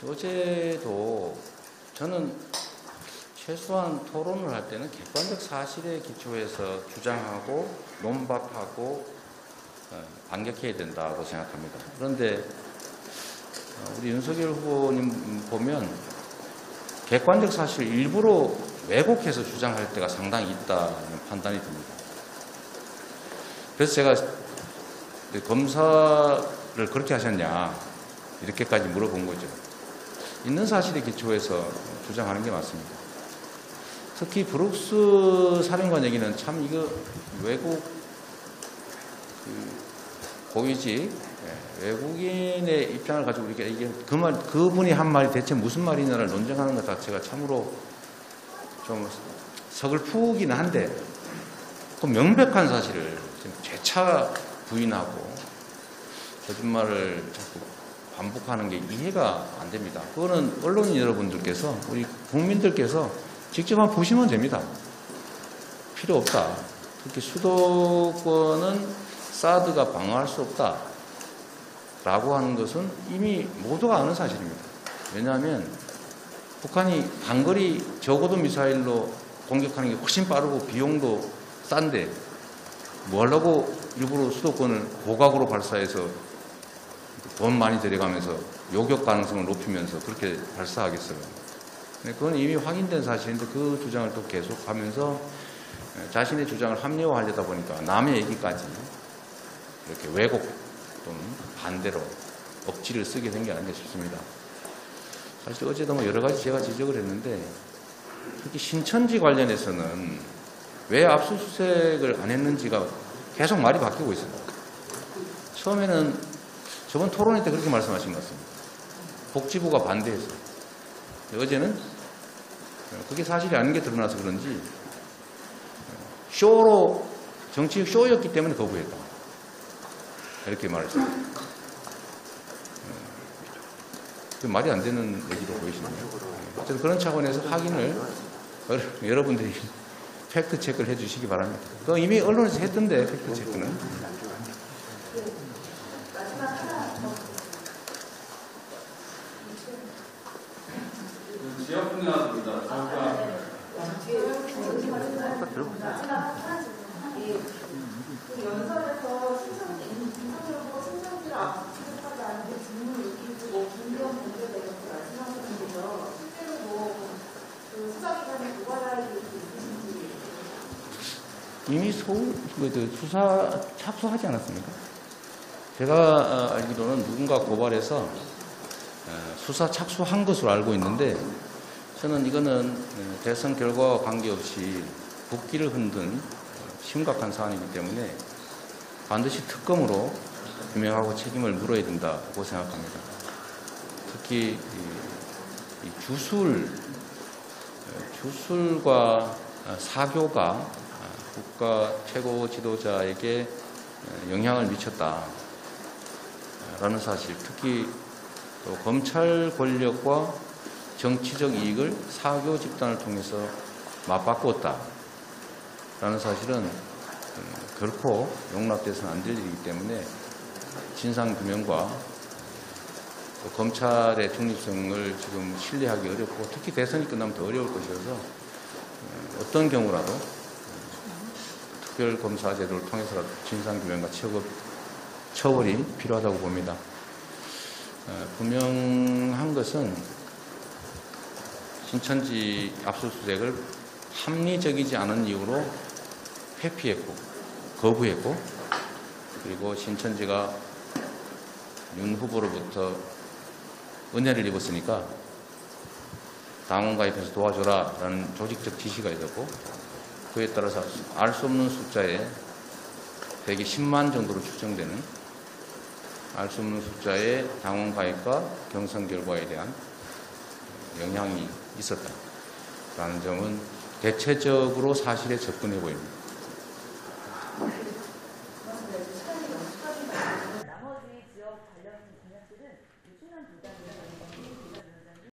어제도 저는 최소한 토론을 할 때는 객관적 사실에 기초해서 주장하고 논박하고 반격해야 된다고 생각합니다. 그런데 우리 윤석열 후보님 보면 객관적 사실 일부러 왜곡해서 주장할 때가 상당히 있다는 판단이 듭니다. 그래서 제가 검사를 그렇게 하셨냐 이렇게까지 물어본 거죠. 있는 사실에 기초해서 주장하는 게 맞습니다. 특히 브룩스 사령관 얘기는 참 이거 외국 고위직 외국인의 입장을 가지고 이렇게 이게 그분이 한 말이 대체 무슨 말이냐를 논쟁하는 것 자체가 참으로 좀 서글프긴 한데 그 명백한 사실을 지금 재차 부인하고 거짓말을 자꾸 반복하는 게 이해가 안 됩니다. 그거는 언론인 여러분들께서 우리 국민들께서 직접 한번 보시면 됩니다. 필요 없다. 특히 수도권은 사드가 방어할 수 없다. 라고 하는 것은 이미 모두가 아는 사실입니다. 왜냐하면 북한이 단거리 적어도 미사일로 공격하는 게 훨씬 빠르고 비용도 싼데 뭐 하려고 일부러 수도권을 고각으로 발사해서 돈 많이 들여가면서 요격 가능성을 높이면서 그렇게 발사하겠어요. 그건 이미 확인된 사실인데 그 주장을 또 계속하면서 자신의 주장을 합리화하려다 보니까 남의 얘기까지 이렇게 왜곡 또는 반대로 억지를 쓰게 된 게 아닌가 싶습니다. 사실 어제도 뭐 여러 가지 제가 지적을 했는데 특히 신천지 관련해서는 왜 압수수색을 안 했는지가 계속 말이 바뀌고 있습니다. 처음에는 저번 토론회 때 그렇게 말씀하신 것 같습니다. 복지부가 반대해서. 어제는 그게 사실이 아닌 게 드러나서 그런지 쇼로 정치 쇼였기 때문에 거부했다. 이렇게 말했습니다. 말이 안 되는 얘기로 보이시네요. 어쨌든 그런 차원에서 확인을 여러분들이 팩트 체크를 해주시기 바랍니다. 그 이미 언론에서 했던데 팩트 체크는. 지역분이 나왔습니다. 연설에서 윤석열 후보 신천지를 압수수색하지 않는 직무 유기고 김대원 문제에 대해서 말씀하셨는데요. 실제로 수사기관에 고발할 일이 있으신지. 이미 수사 착수하지 않았습니까? 제가 알기로는 누군가 고발해서 수사 착수한 것으로 알고 있는데 저는 이거는 대선 결과와 관계없이 국기를 흔든 심각한 사안이기 때문에 반드시 특검으로 규명하고 책임을 물어야 된다고 생각합니다. 특히 이 주술과 사교가 국가 최고 지도자에게 영향을 미쳤다라는 사실, 특히 또 검찰 권력과 정치적 이익을 사교 집단을 통해서 맞바꾸었다라는 사실은 결코 용납돼서는 안 될 일이기 때문에 진상규명과 검찰의 중립성을 지금 신뢰하기 어렵고 특히 대선이 끝나면 더 어려울 것이어서 어떤 경우라도 특별검사제도를 통해서라도 진상규명과 처벌이 필요하다고 봅니다. 분명한 것은 신천지 압수수색을 합리적이지 않은 이유로 회피했고 거부했고 그리고 신천지가 윤 후보로부터 은혜를 입었으니까 당원 가입해서 도와줘라 라는 조직적 지시가 있었고 그에 따라서 알 수 없는 숫자에 대개 10만 정도로 추정되는 알 수 없는 숫자의 당원 가입과 경선 결과에 대한 영향이 있었다라는 점은 대체적으로 사실에 접근해 보입니다.